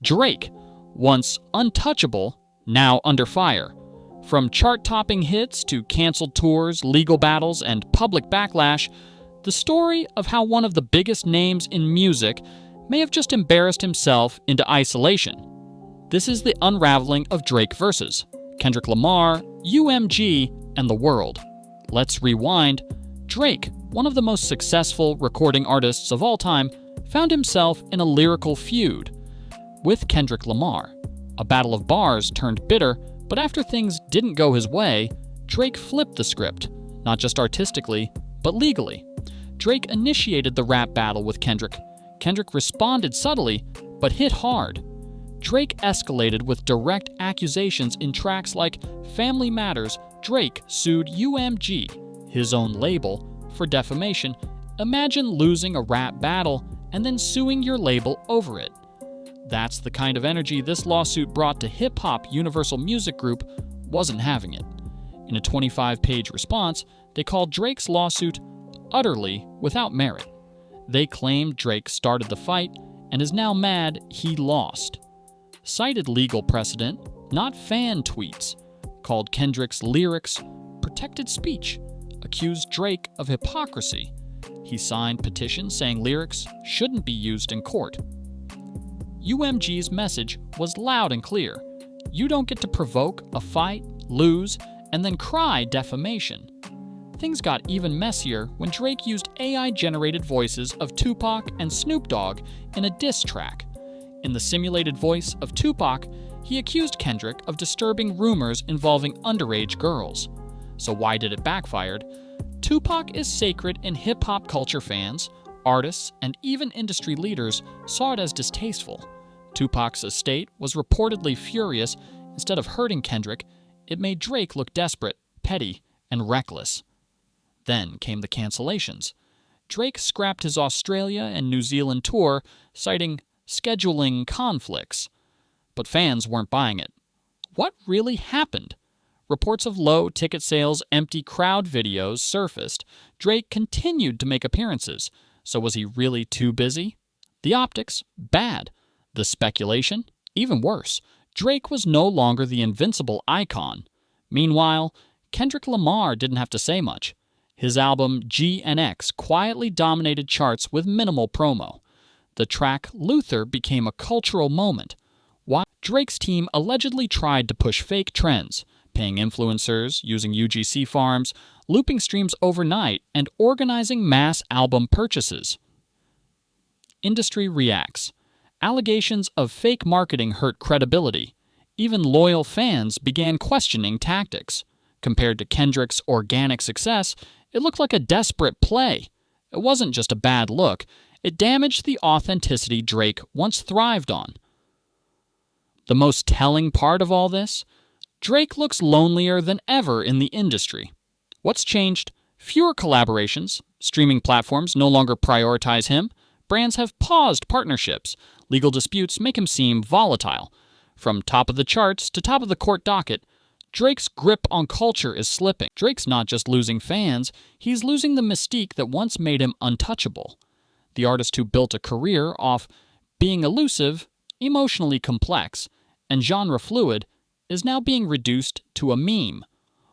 Drake, once untouchable, now under fire. From chart-topping hits to canceled tours, legal battles, and public backlash, the story of how one of the biggest names in music may have just embarrassed himself into isolation. This is the unraveling of Drake versus Kendrick Lamar, UMG, and the world. Let's rewind. Drake, one of the most successful recording artists of all time, found himself in a lyrical feud with Kendrick Lamar. A battle of bars turned bitter, but after things didn't go his way, Drake flipped the script, not just artistically, but legally. Drake initiated the rap battle with Kendrick. Kendrick responded subtly, but hit hard. Drake escalated with direct accusations in tracks like Family Matters. Drake sued UMG, his own label, for defamation. Imagine losing a rap battle and then suing your label over it. That's the kind of energy this lawsuit brought to hip-hop Universal Music Group wasn't having it. In a 25-page response, they called Drake's lawsuit utterly without merit. They claimed Drake started the fight and is now mad he lost. Cited legal precedent, not fan tweets, called Kendrick's lyrics protected speech, accused Drake of hypocrisy. He signed petitions saying lyrics shouldn't be used in court. UMG's message was loud and clear. You don't get to provoke a fight, lose, and then cry defamation. Things got even messier when Drake used AI-generated voices of Tupac and Snoop Dogg in a diss track. In the simulated voice of Tupac, he accused Kendrick of disturbing rumors involving underage girls. So why did it backfire? Tupac is sacred in hip-hop culture fans. Artists and even industry leaders saw it as distasteful. Tupac's estate was reportedly furious. Instead of hurting Kendrick, it made Drake look desperate, petty, and reckless. Then came the cancellations. Drake scrapped his Australia and New Zealand tour, citing scheduling conflicts. But fans weren't buying it. What really happened? Reports of low ticket sales, empty crowd videos surfaced. Drake continued to make appearances. So was he really too busy? The optics, bad. The speculation, even worse. Drake was no longer the invincible icon. Meanwhile, Kendrick Lamar didn't have to say much. His album G and X quietly dominated charts with minimal promo. The track Luther became a cultural moment. While Drake's team allegedly tried to push fake trends, paying influencers, using UGC farms, looping streams overnight, and organizing mass album purchases. Industry reacts. Allegations of fake marketing hurt credibility. Even loyal fans began questioning tactics. Compared to Kendrick's organic success, it looked like a desperate play. It wasn't just a bad look. It damaged the authenticity Drake once thrived on. The most telling part of all this? Drake looks lonelier than ever in the industry. What's changed? Fewer collaborations. Streaming platforms no longer prioritize him. Brands have paused partnerships. Legal disputes make him seem volatile. From top of the charts to top of the court docket, Drake's grip on culture is slipping. Drake's not just losing fans, he's losing the mystique that once made him untouchable. The artist who built a career off being elusive, emotionally complex, and genre fluid is now being reduced to a meme.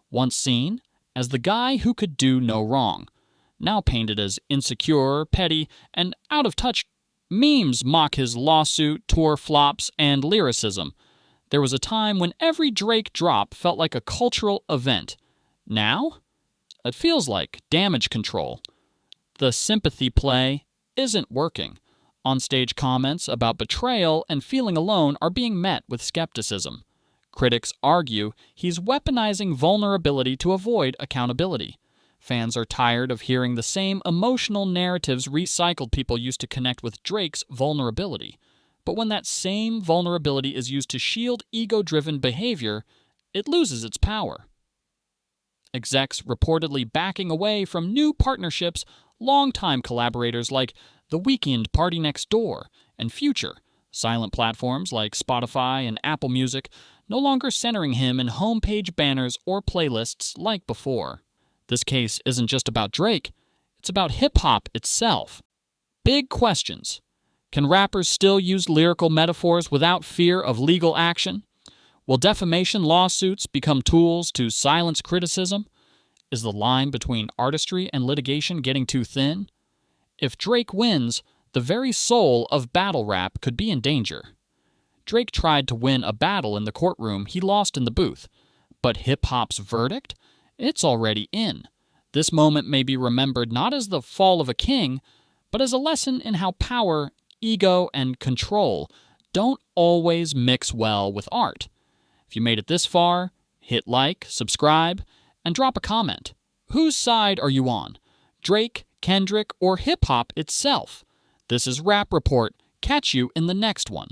Once seen as the guy who could do no wrong, now painted as insecure, petty, and out of touch. Memes mock his lawsuit, tour flops, and lyricism. There was a time when every Drake drop felt like a cultural event. Now, it feels like damage control. The sympathy play isn't working. On-stage comments about betrayal and feeling alone are being met with skepticism. Critics argue he's weaponizing vulnerability to avoid accountability. Fans are tired of hearing the same emotional narratives recycled. People used to connect with Drake's vulnerability. But when that same vulnerability is used to shield ego-driven behavior, it loses its power. Execs reportedly backing away from new partnerships, longtime collaborators like The Weeknd, Party Next Door, and Future, silent platforms like Spotify and Apple Music, no longer centering him in homepage banners or playlists like before. This case isn't just about Drake, it's about hip-hop itself. Big questions. Can rappers still use lyrical metaphors without fear of legal action? Will defamation lawsuits become tools to silence criticism? Is the line between artistry and litigation getting too thin? If Drake wins, the very soul of battle rap could be in danger. Drake tried to win a battle in the courtroom he lost in the booth. But hip-hop's verdict? It's already in. This moment may be remembered not as the fall of a king, but as a lesson in how power, ego, and control don't always mix well with art. If you made it this far, hit like, subscribe, and drop a comment. Whose side are you on? Drake, Kendrick, or hip-hop itself? This is Rap Report. Catch you in the next one.